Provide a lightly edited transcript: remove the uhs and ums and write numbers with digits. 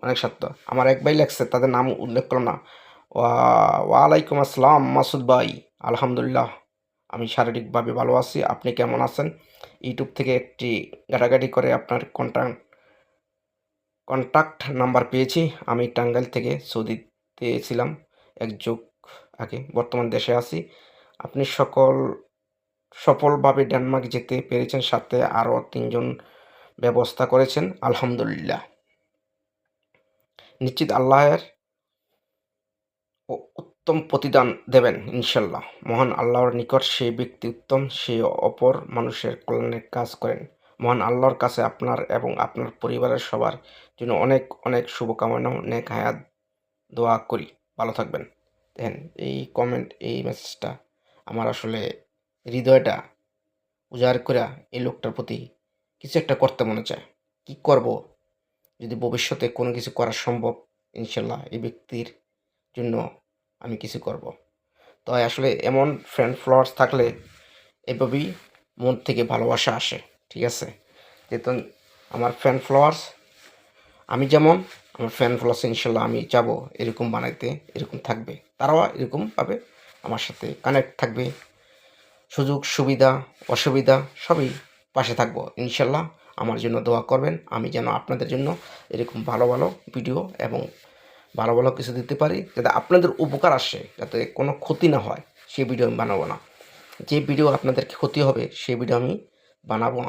অনেক সত্য। আমার এক ভাই লেখছে, তাদের নাম উল্লেখ করলাম না। ওয়ালাইকুম আসসালাম মাসুদ ভাই। আলহামদুলিল্লাহ আমি শারীরিকভাবে ভালো আছি। আপনি কেমন আছেন? ইউটিউব থেকে একটি ঘাটাঘাটি করে আপনার কন্টাক্ট নাম্বার পেয়েছি। আমি টাঙ্গাইল থেকে সৌদিতে ছিলাম এক যুগ আগে। বর্তমান দেশে আছি। আপনি সফলভাবে ডেনমার্ক যেতে পেরেছেন, সাথে আরও ৩ জন ব্যবস্থা করেছেন। আলহামদুলিল্লাহ। নিশ্চিত আল্লাহের উত্তম প্রতিদান দেবেন ইনশাল্লাহ। মহান আল্লাহর নিকট সেই ব্যক্তি উত্তম, সে অপর মানুষের কল্যাণে কাজ করেন। মহান আল্লাহর কাছে আপনার এবং আপনার পরিবারের সবার জন্য অনেক অনেক শুভকামনা, নেক হায়াত দোয়া করি। ভালো থাকবেন। দেখেন এই কমেন্ট, এই মেসেজটা আমার আসলে হৃদয়টা উজাড় করে এই লোকটার প্রতি কিছু একটা করতে মনে চায়। কি করব? যদি ভবিষ্যতে কোনো কিছু করা সম্ভব, ইনশাল্লাহ এই ব্যক্তির জন্য আমি কিছু করব। তো আসলে এমন ফ্রেন্ড ফলোয়ার্স থাকলে এভাবেই মন থেকে ভালোবাসা আসে। ঠিক আছে? যেহেতু আমার ফ্রেন্ড ফলোয়ার্স আমি যেমন, আমার ফ্রেন্ড ফলোয়ার্স ইনশাল্লাহ আমি যাব এরকম বানাইতে, এরকম থাকবে। তারাও এরকমভাবে আমার সাথে কানেক্ট থাকবে। সুযোগ সুবিধা অসুবিধা সবই পাশে থাকবো ইনশাল্লাহ। আমার জন্য দোয়া করবেন, আমি যেন আপনাদের জন্য এরকম ভালো ভালো ভিডিও এবং ভালো ভালো কিছু দিতে পারি, যাতে আপনাদের উপকার আসে, যাতে কোনো ক্ষতি না হয় সেই ভিডিও আমি বানাবো না। যে ভিডিও আপনাদের ক্ষতি হবে সেই ভিডিও আমি বানাবো না।